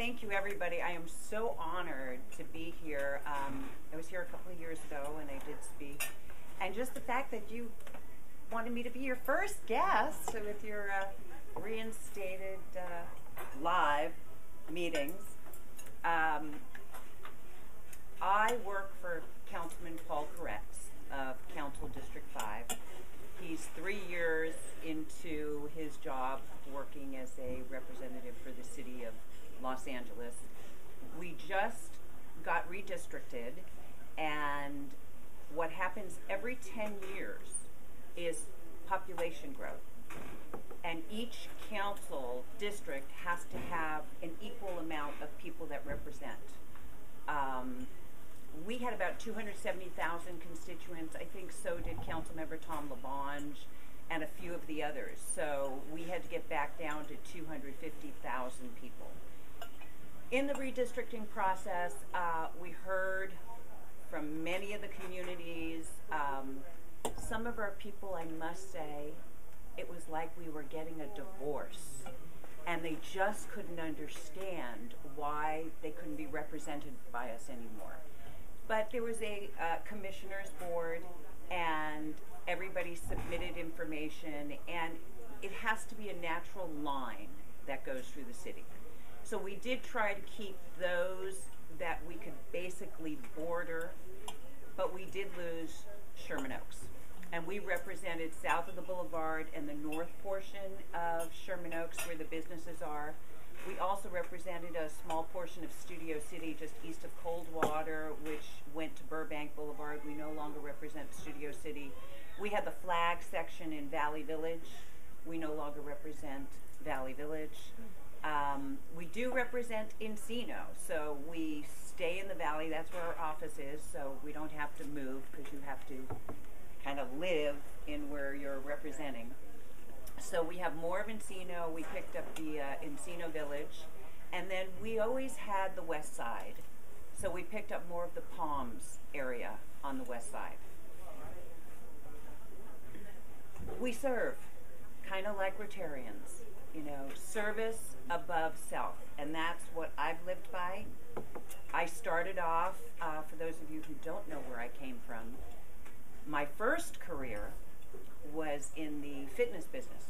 thank you, everybody. I am so honored to be here. I was here a couple of years ago, and I did speak. And just the fact that you wanted me to be your first guest with your reinstated live meetings. I work for Councilman Paul Koretz of Council District 5. He's 3 years into his job working as a representative for the city of Los Angeles. We just got redistricted, and what happens every 10 years is population growth. And each council district has to have an equal amount of people that represent. We had about 270,000 constituents. I think so did Councilmember Tom LaBonge and a few of the others. So we had to get back down to 250,000 people. In the redistricting process, we heard from many of the communities. Some of our people, I must say, it was like we were getting a divorce, and they just couldn't understand why they couldn't be represented by us anymore. But there was a commissioner's board, and everybody submitted information, and it has to be a natural line that goes through the city. So we did try to keep those that we could basically border, but we did lose Sherman Oaks. And we represented south of the boulevard and the north portion of Sherman Oaks where the businesses are. We also represented a small portion of Studio City just east of Coldwater, which went to Burbank Boulevard. We no longer represent Studio City. We had the flag section in Valley Village. We no longer represent Valley Village. We do represent Encino, so we stay in the Valley. That's where our office is, so we don't have to move because you have to kind of live in where you're representing. So we have more of Encino. We picked up the Encino Village, and then we always had the west side. So we picked up more of the Palms area on the west side. We serve, kind of like Rotarians, you know, service above self, and that's what I've lived by. I started off, for those of you who don't know where I came from, my first career was in the fitness business,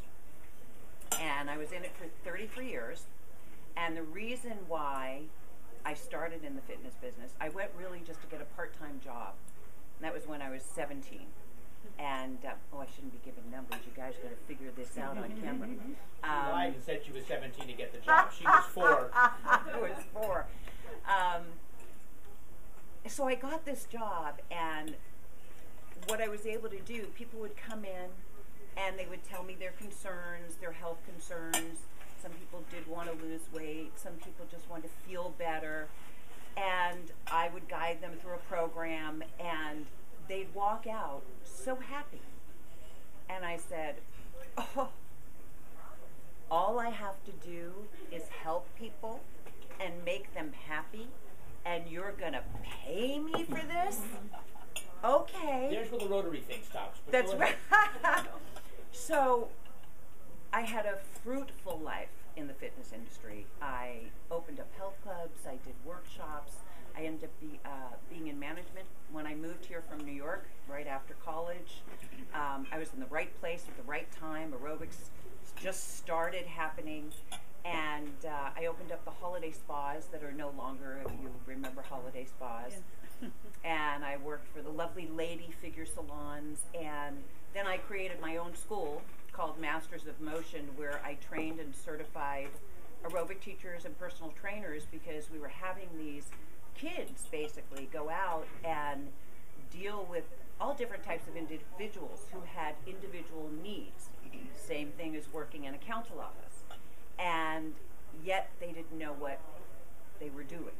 and I was in it for 33 years. And the reason why I started in the fitness business, I went really just to get a part-time job, and that was when I was 17. And oh, I shouldn't be giving numbers. You guys got to figure this out on camera. She lied and said she was 17 to get the job. She was 4. I was 4. So I got this job, and what I was able to do, people would come in and they would tell me their concerns, their health concerns. Some people did want to lose weight. Some people just wanted to feel better. And I would guide them through a program, and they'd walk out so happy. And I said, oh, all I have to do is help people and make them happy, and you're going to pay me for this? Okay. There's where the Rotary thing stops. That's right. So I had a fruitful life in the fitness industry. I opened up health clubs. I did workshops. I ended up being in management. When I moved here from New York, right after college, I was in the right place at the right time. Aerobics just started happening. And I opened up the holiday spas that are no longer, if you remember holiday spas. Yeah. And I worked for the lovely lady figure salons. And then I created my own school called Masters of Motion, where I trained and certified aerobic teachers and personal trainers, because we were having these kids basically go out and deal with all different types of individuals who had individual needs. Same thing as working in a council office. And yet they didn't know what they were doing.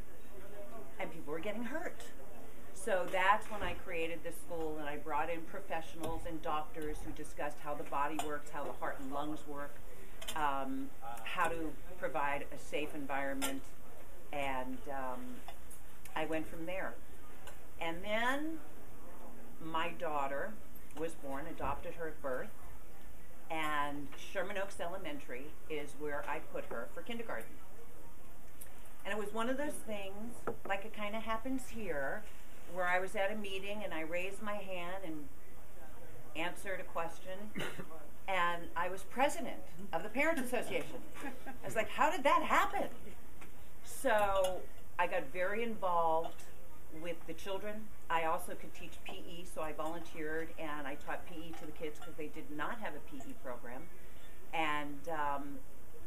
And people were getting hurt. So that's when I created this school, and I brought in professionals and doctors who discussed how the body works, how the heart and lungs work, how to provide a safe environment, and I went from there. And then my daughter was born, adopted her at birth, and Sherman Oaks Elementary is where I put her for kindergarten. was one of those things, like it kind of happens here, where I was at a meeting and I raised my hand and answered a question, and I was president of the Parents Association. I was like, how did that happen? So I got very involved with the children. I also could teach PE, so I volunteered and I taught PE to the kids because they did not have a PE program, and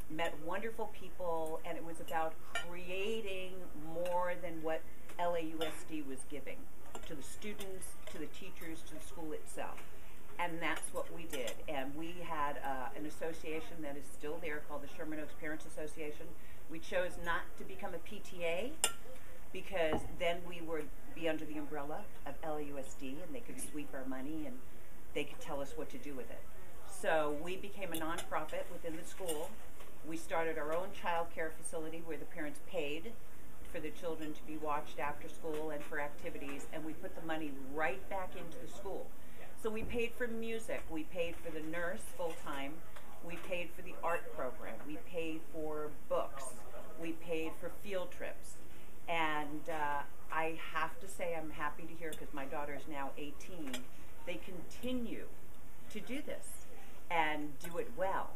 met wonderful people, and it was about creating more than what LAUSD was giving to the students, to the teachers, to the school itself. And that's what we did. And we had an association that is still there called the Sherman Oaks Parents Association. We chose not to become a PTA because then we would be under the umbrella of LAUSD and they could sweep our money and they could tell us what to do with it. So we became a nonprofit within the school. We started our own child care facility where the parents paid for the children to be watched after school and for activities, and we put the money right back into the school. So we paid for music, we paid for the nurse full-time, we paid for the art program, we paid for books, we paid for field trips. And I have to say I'm happy to hear, because my daughter is now 18, they continue to do this and do it well.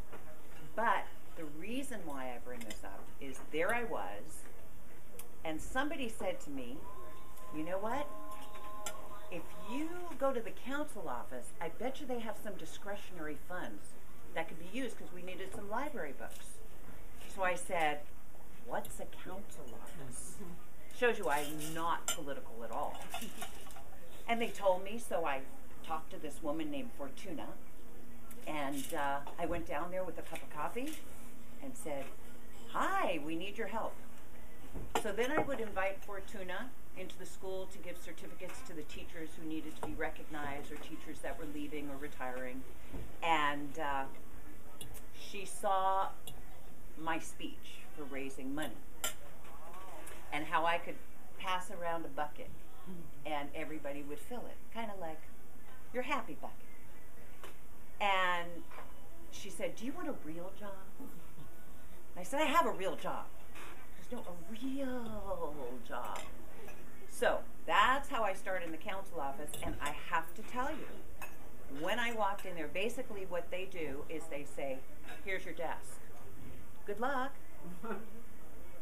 But the reason why I bring this up is there I was, and somebody said to me, you know what? If you go to the council office, I bet you they have some discretionary funds that could be used because we needed some library books. So I said, what's a council office? Shows you I'm not political at all. And they told me, so I talked to this woman named Fortuna, and I went down there with a cup of coffee and said, hi, we need your help. So then I would invite Fortuna into the school to give certificates to the teachers who needed to be recognized or teachers that were leaving or retiring. And she saw my speech for raising money and how I could pass around a bucket and everybody would fill it, kind of like your happy bucket. And she said, do you want a real job? I said, I have a real job. She said, no, a real job. So that's how I started in the council office, and I have to tell you, when I walked in there, basically what they do is they say, here's your desk. Good luck.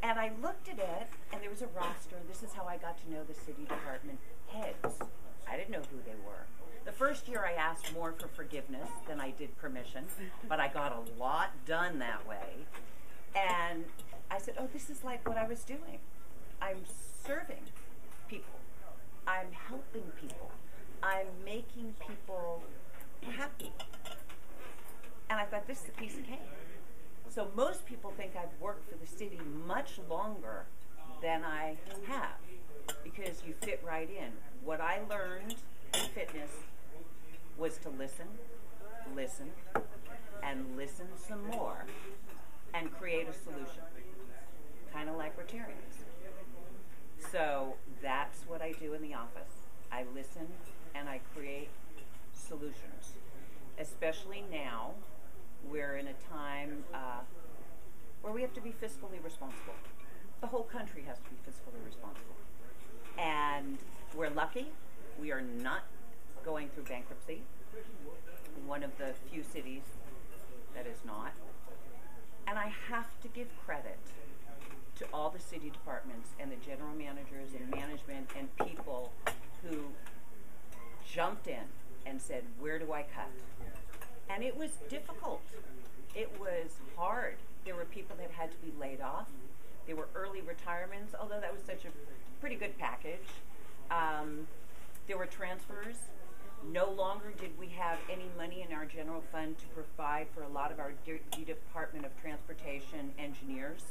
And I looked at it, and there was a roster. This is how I got to know the city department heads. I didn't know who they were. The first year I asked more for forgiveness than I did permission, but I got a lot done that way. And I said, oh, this is like what I was doing. I'm serving people. I'm helping people. I'm making people happy. And I thought, this is a piece of cake. So most people think I've worked for the city much longer than I have because you fit right in. What I learned in fitness was to listen, listen, and listen some more and create a solution, kind of like Rotarians. So that's what I do in the office. I listen and I create solutions, especially now. We're in a time where we have to be fiscally responsible. The whole country has to be fiscally responsible. And we're lucky. We are not going through bankruptcy. One of the few cities that is not. And I have to give credit to all the city departments and the general managers and management and people who jumped in and said, where do I cut? And it was difficult. It was hard. There were people that had to be laid off. There were early retirements, although that was such a pretty good package. There were transfers. No longer did we have any money in our general fund to provide for a lot of our Department of Transportation engineers.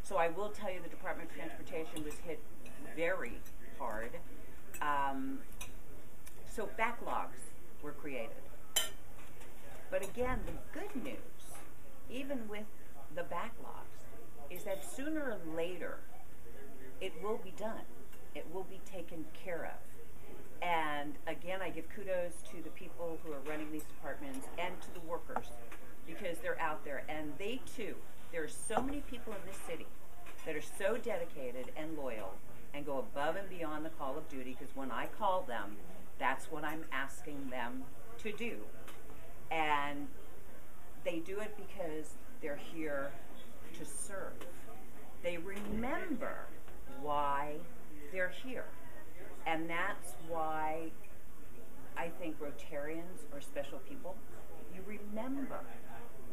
So I will tell you the Department of Transportation was hit very hard. So backlogs were created. But again, the good news, even with the backlogs, is that sooner or later, it will be done. It will be taken care of. And again, I give kudos to the people who are running these departments and to the workers because they're out there. And they too, there are so many people in this city that are so dedicated and loyal and go above and beyond the call of duty, because when I call them, that's what I'm asking them to do. And they do it because they're here to serve. They remember why they're here. And that's why I think Rotarians are special people. You remember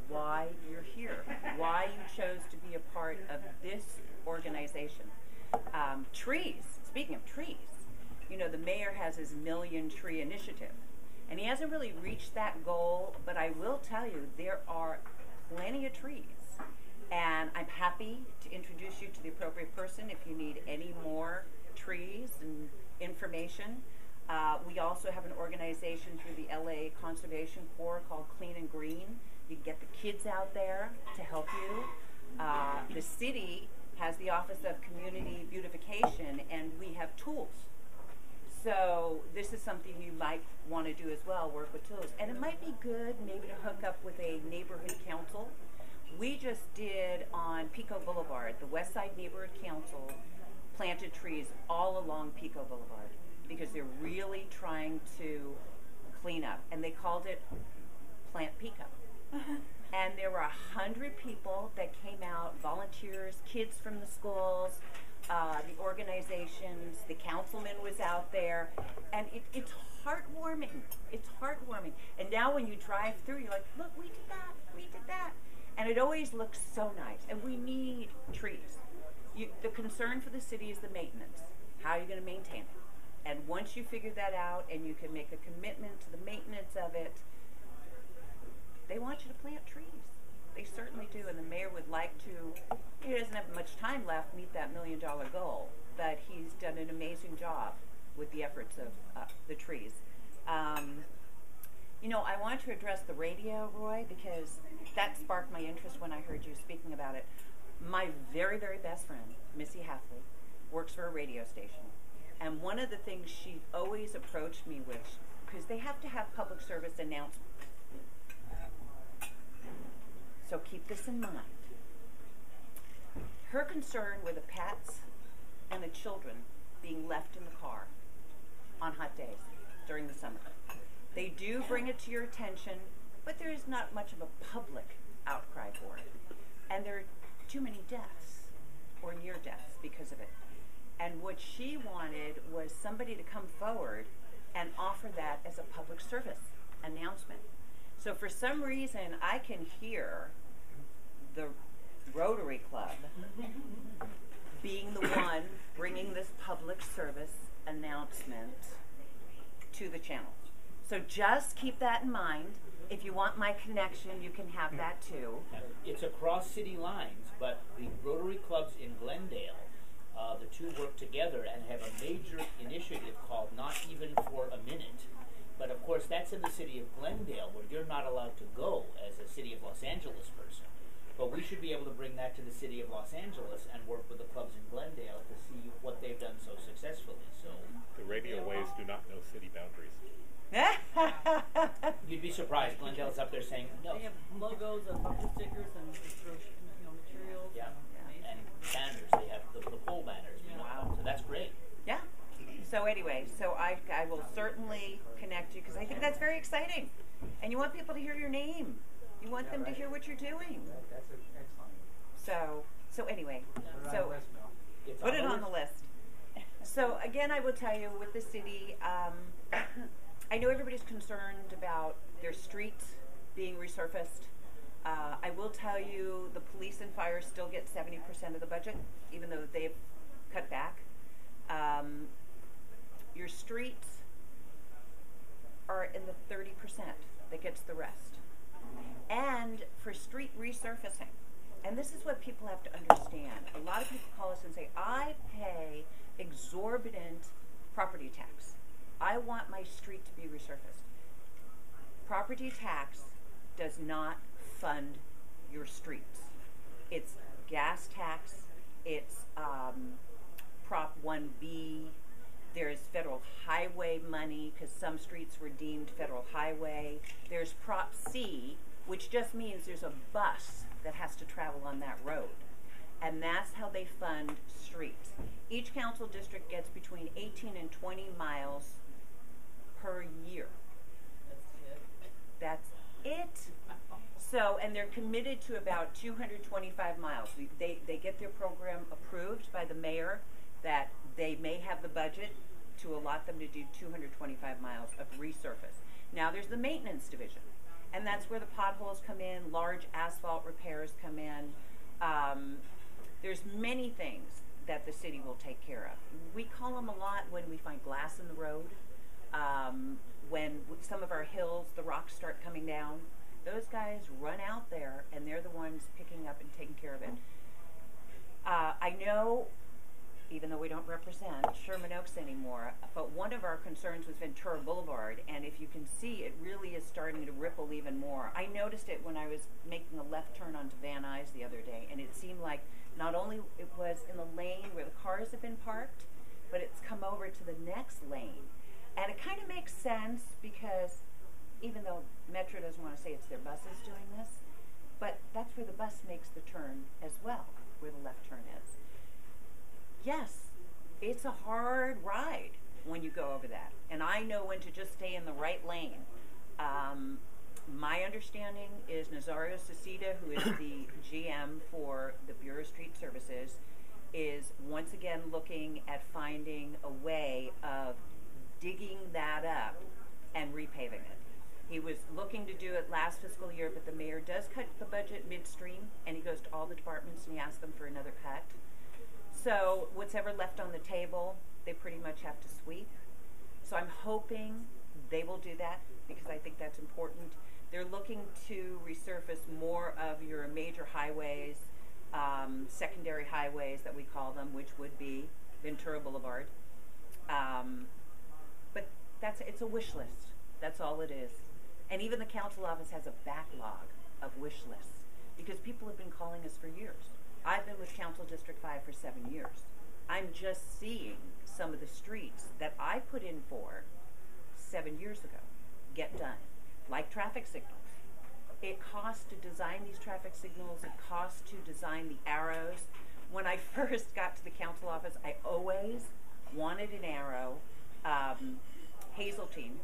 why you're here, why you chose to be a part of this organization. Trees, speaking of trees, you know, the mayor has his Million Tree Initiative, and he hasn't really reached that goal, but I will tell you, there are plenty of trees. And I'm happy to introduce you to the appropriate person if you need any more trees and information. We also have an organization through the LA Conservation Corps called Clean and Green. You can get the kids out there to help you. The city has the Office of Community Beautification, and we have tools. So this is something you might want to do as well, work with tools. And it might be good maybe to hook up with a neighborhood council. We just did on Pico Boulevard, the West Side Neighborhood Council planted trees all along Pico Boulevard because they're really trying to clean up. And they called it Plant Pico. And there were 100 people that came out, volunteers, kids from the schools, the organizations, the councilman was out there, and it's heartwarming. It's heartwarming. And now when you drive through, you're like, look, we did that, we did that. And it always looks so nice, and we need trees. The concern for the city is the maintenance. How are you going to maintain it? And once you figure that out and you can make a commitment to the maintenance of it, they want you to plant trees. They certainly do, and the mayor would like to. He doesn't have much time left to meet that $1 million goal, but he's done an amazing job with the efforts of the trees. You know, I want to address the radio, Roy, because that sparked my interest when I heard you speaking about it. My very, very best friend, Missy Hathaway, works for a radio station, and one of the things she always approached me with, because they have to have public service announcements. So keep this in mind. Her concern were the pets and the children being left in the car on hot days during the summer. They do bring it to your attention, but there is not much of a public outcry for it. And there are too many deaths or near deaths because of it. And what she wanted was somebody to come forward and offer that as a public service announcement. So for some reason, I can hear the Rotary Club being the one bringing this public service announcement to the channel. So just keep that in mind. If you want my connection, you can have that too. It's across city lines, but the Rotary clubs in Glendale, the two work together and have a major initiative called Not Even for a Minute. But of course, that's in the city of Glendale, where you're not allowed to go as a city of Los Angeles person. But we should be able to bring that to the city of Los Angeles and work with the clubs in Glendale to see what they've done so successfully. So the radio waves do not know city boundaries. You'd be surprised. Glendale's up there saying no. They have logos and bumper stickers and materials. Yeah, and banners. They have the pole banners. Yeah. Wow, so that's great. Yeah. So anyway, so I will certainly connect you because I think that's very exciting. And you want people to hear your name. You want them to hear what you're doing. That's excellent. So anyway, so It's put it on the list. So again, I will tell you with the city, I know everybody's concerned about their streets being resurfaced. I will tell you the police and fire still get 70% of the budget, even though they've cut back. Your streets are in the 30% that gets the rest. And for street resurfacing, and this is what people have to understand. A lot of people call us and say, I pay exorbitant property tax. I want my street to be resurfaced. Property tax does not fund your streets. It's gas tax, it's Prop 1B, there's federal highway money because some streets were deemed federal highway. There's Prop C, which just means there's a bus that has to travel on that road. And that's how they fund streets. Each council district gets between 18 and 20 miles per year. That's it. So, and they're committed to about 225 miles. They get their program approved by the mayor that they may have the budget to allot them to do 225 miles of resurface. Now there's the maintenance division, and that's where the potholes come in, large asphalt repairs come in. There's many things that the city will take care of. We call them a lot when we find glass in the road, when some of our hills, the rocks start coming down. Those guys run out there, and they're the ones picking up and taking care of it. I know, even though we don't represent Sherman Oaks anymore, but one of our concerns was Ventura Boulevard, and if you can see, it really is starting to ripple even more. I noticed it when I was making a left turn onto Van Nuys the other day, and it seemed like not only it was in the lane where the cars have been parked, but it's come over to the next lane. And it kind of makes sense because even though Metro doesn't want to say it's their buses doing this, but that's where the bus makes the turn as well, where the left turn is. Yes, it's a hard ride when you go over that. And I know when to just stay in the right lane. My understanding is Nazario Cecita, who is the GM for the Bureau of Street Services, is once again looking at finding a way of digging that up and repaving it. He was looking to do it last fiscal year, but the mayor does cut the budget midstream, and he goes to all the departments and he asks them for another cut. So what's ever left on the table, they pretty much have to sweep. So I'm hoping they will do that because I think that's important. They're looking to resurface more of your major highways, secondary highways that we call them, which would be Ventura Boulevard. But it's a wish list. That's all it is. And even the council office has a backlog of wish lists because people have been calling us for years. I've been with Council District 5 for 7 years. I'm just seeing some of the streets that I put in for 7 years ago get done, like traffic signals. It costs to design these traffic signals. It costs to design the arrows. When I first got to the council office, I always wanted an arrow, Hazeltine,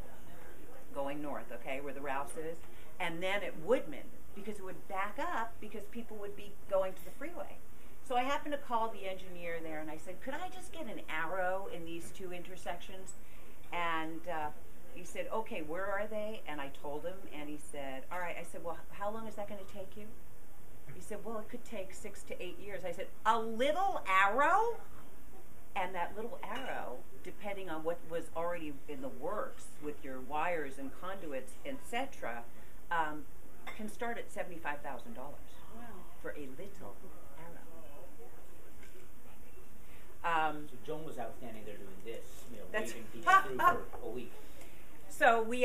going north, okay, where the Rouse is, and then at Woodman, because it would back up because people would be going to the freeway. So I happened to call the engineer there and I said, could I just get an arrow in these two intersections? And he said, okay, where are they? And I told him, and he said, all right. I said, well, how long is that going to take you? He said, well, it could take 6 to 8 years. I said, a little arrow? And that little arrow, depending on what was already in the works with your wires and conduits, etc., can start at $75,000 for a little arrow. So Joan was out standing there doing this, waving people through for a week. So we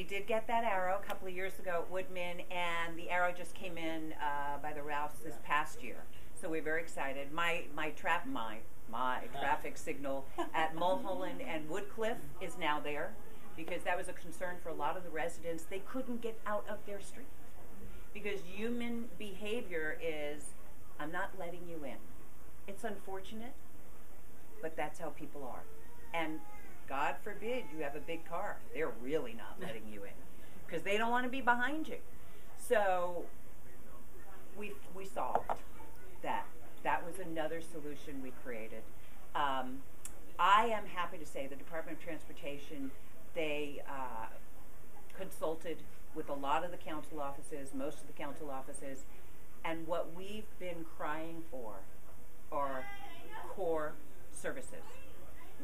did get that arrow a couple of years ago at Woodman, and the arrow just came in by the Rouse this past year. So we're very excited. My traffic signal at Mulholland and Woodcliff is now there because that was a concern for a lot of the residents. They couldn't get out of their street because human behavior is, I'm not letting you in. It's unfortunate, but that's how people are. And God forbid you have a big car. They're really not letting you in because they don't want to be behind you. So we solved that. That was another solution we created. I am happy to say the Department of Transportation, they consulted with a lot of the council offices, most of the council offices, and what we've been crying for are core services.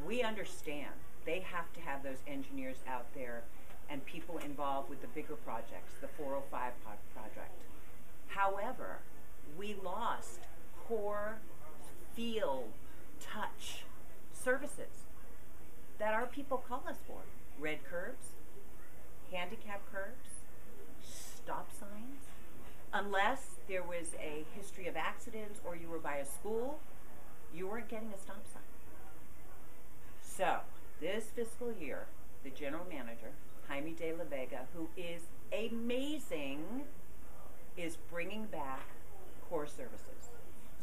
We understand they have to have those engineers out there and people involved with the bigger projects, the 405 project. However, we lost core field touch services that our people call us for. Red curbs, handicap curbs, stop signs. Unless there was a history of accidents or you were by a school, you weren't getting a stop sign. So, this fiscal year, the general manager, Jaime de la Vega, who is amazing, is bringing back core services.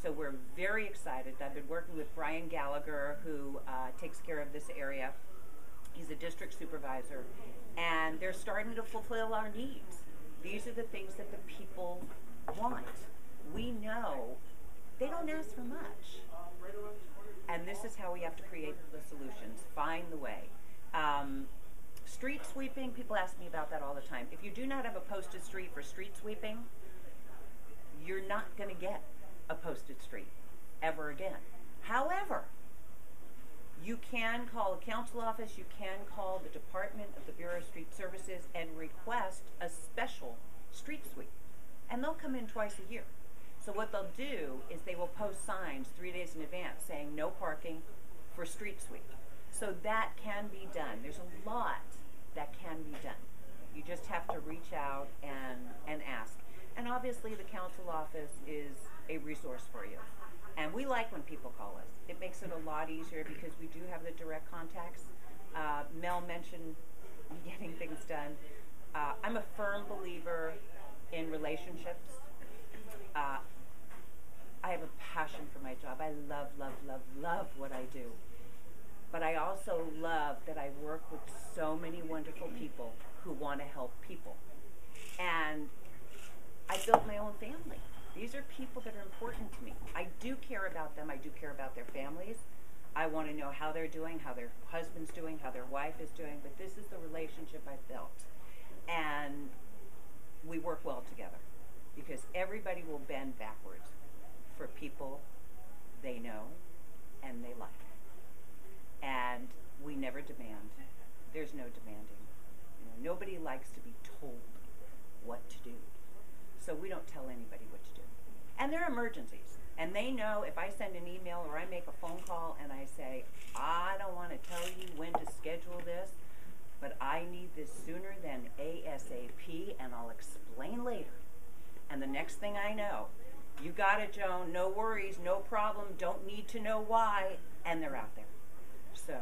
So we're very excited. I've been working with Brian Gallagher, who takes care of this area. He's a district supervisor, and they're starting to fulfill our needs. These are the things that the people want. We know they don't ask for much. And this is how we have to create the solutions, find the way. Street sweeping, people ask me about that all the time. If you do not have a posted street for street sweeping, you're not going to get a posted street ever again. However, you can call a council office, you can call the Department of the Bureau of Street Services and request a special street sweep. And they'll come in twice a year. So what they'll do is they will post signs 3 days in advance saying no parking for street sweep. So that can be done. There's a lot that can be done. You just have to reach out and ask. And obviously the council office is a resource for you. And we like when people call us. It makes it a lot easier because we do have the direct contacts. Mel mentioned getting things done. I'm a firm believer in relationships. I have a passion for my job. I love, love, love, love what I do. But I also love that I work with so many wonderful people who want to help people. And I built my own family. These are people that are important to me. I do care about them. I do care about their families. I want to know how they're doing, how their husband's doing, how their wife is doing. But this is the relationship I've built. And we work well together because everybody will bend backwards for people they know and they like. And we never demand. There's no demanding. You know, nobody likes to be told what to do. So we don't tell anybody what to do. And there are emergencies. And they know if I send an email or I make a phone call and I say, I don't want to tell you when to schedule this, but I need this sooner than ASAP, and I'll explain later. And the next thing I know, you got it, Joan, no worries, no problem, don't need to know why, and they're out there. So,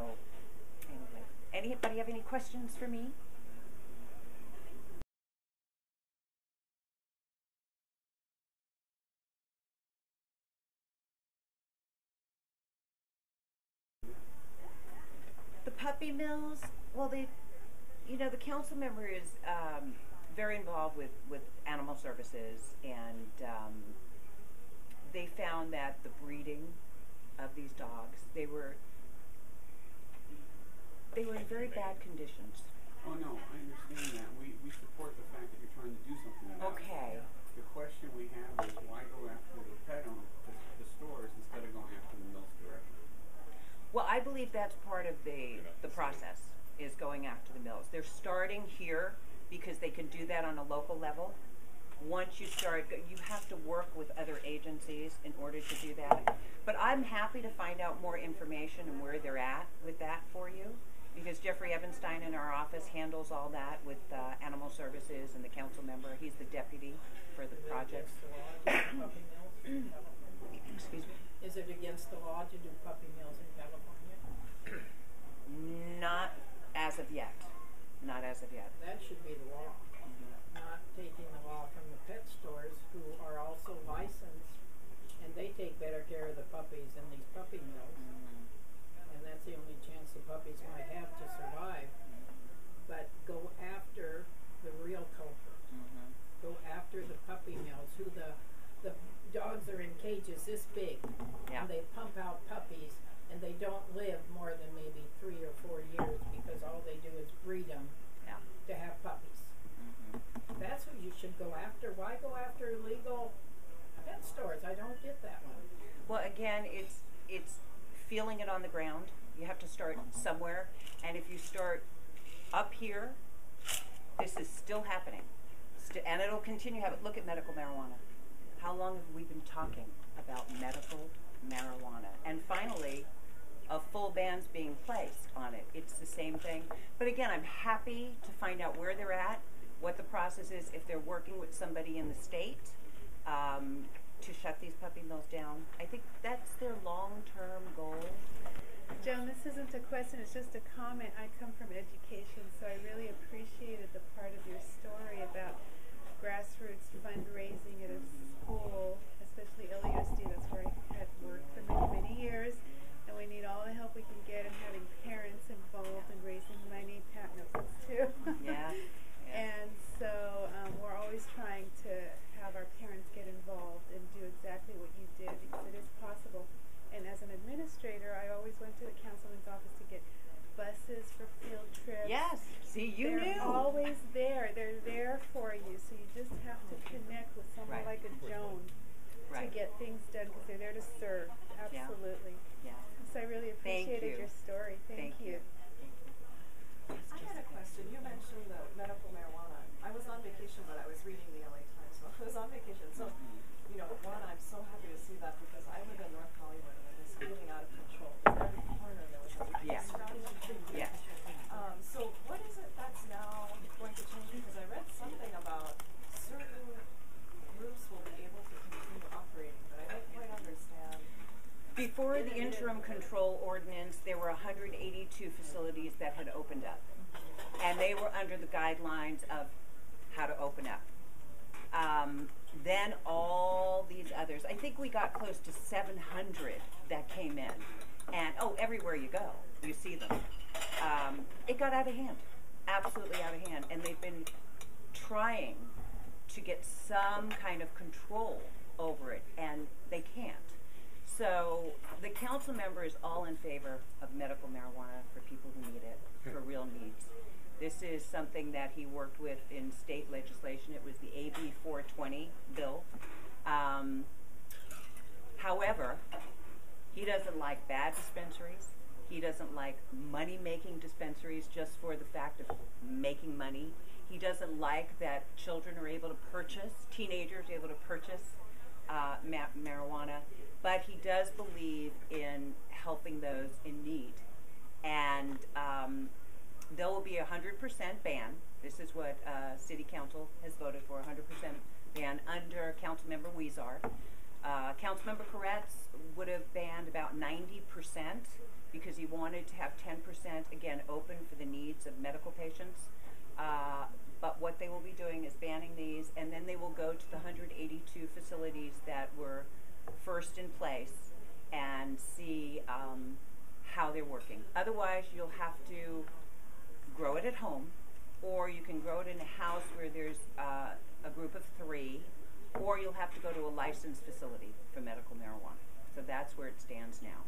anyway, anybody have any questions for me? The puppy mills, well, the council member is very involved with animal services, and they found that the breeding of these dogs, they were in very bad conditions. Oh no, I understand that. We support the fact that you're trying to do something about it. Okay. The question we have is why go after the pet owner, the stores, instead of going after the mills directly? Well, I believe that's part of the process, is going after the mills. They're starting here because they can do that on a local level. Once you start, you have to work with other agencies in order to do that. But I'm happy to find out more information and where they're at with that for you, because Jeffrey Evanstein in our office handles all that with animal services and the council member. He's the deputy for the project. Excuse me? Is it against the law to do puppy mills in California? Not as of yet. Not as of yet. That should be the law. Not taking the law from the pet stores who are also licensed, and they take better care of the puppies than these puppy mills. And that's the only chance the puppies might have to survive. But go after the real culprit. Go after the puppy mills, who the dogs are in cages this big, and they pump out puppies, and they don't live more than maybe 3 or 4 years because all they do is breed them to have puppies. That's who you should go after. Why go after illegal pet stores? I don't get that one. Well, again, it's feeling it on the ground. You have to start somewhere, and if you start up here, this is still happening, and it'll continue to happen. Look at medical marijuana. How long have we been talking about medical marijuana? And finally, a full ban's being placed on it. It's the same thing. But again, I'm happy to find out where they're at, what the process is, if they're working with somebody in the state to shut these puppy mills down. I think that's their long-term goal. Joan, this isn't a question, it's just a comment. I come from education, so I really appreciated the part of your story about grassroots fundraising at a school as especially LUSD. That's where I had worked for many, many years. And we need all the help we can get in having parents involved in raising money. Pat knows this too. Yeah. And so we're always trying to have our parents get involved and do exactly what you did, because it is possible. And as an administrator, I always went to the councilman's office to get buses for field trips. Yes. See, you They're knew. always there. They're there for you. So you just have to connect with someone Right. like a Joan Right. to get things done, because they're there to serve. Yeah. Absolutely. Yeah. So I really Thank appreciated you. your story. Thank you. I had a question. You mentioned the medical marijuana. I was on vacation, but I was reading the LA Times while I was on vacation. So, you know, one, I'm so happy to see that, because I live in North Hollywood and it was getting out of control. Every corner there was a Yeah. strategy. Yeah. So what is it that's now going to change? Because I read something about certain groups will be able to continue operating, but I don't quite understand. Before the interim control ordinance, there were 182 facilities that had opened up. And they were under the guidelines of how to open up. Then all these others, I think we got close to 700 that came in. And, everywhere you go, you see them. It got out of hand, absolutely out of hand. And they've been trying to get some kind of control over it, and they can't. So the council member is all in favor of medical marijuana for people who need it, for real needs. This is something that he worked with in state legislation. It was the AB 420 bill. However, he doesn't like bad dispensaries. He doesn't like money-making dispensaries just for the fact of making money. He doesn't like that children are able to purchase, teenagers are able to purchase marijuana. But he does believe in helping those in need. And there will be a 100% ban. This is what City Council has voted for, 100% ban under Councilmember Weezar. Councilmember Koretz would have banned about 90% because he wanted to have 10% again open for the needs of medical patients. But what they will be doing is banning these, and then they will go to the 182 facilities that were first in place and see how they're working. Otherwise, you'll have to grow it at home, or you can grow it in a house where there's a group of 3, or you'll have to go to a licensed facility for medical marijuana. So that's where it stands now.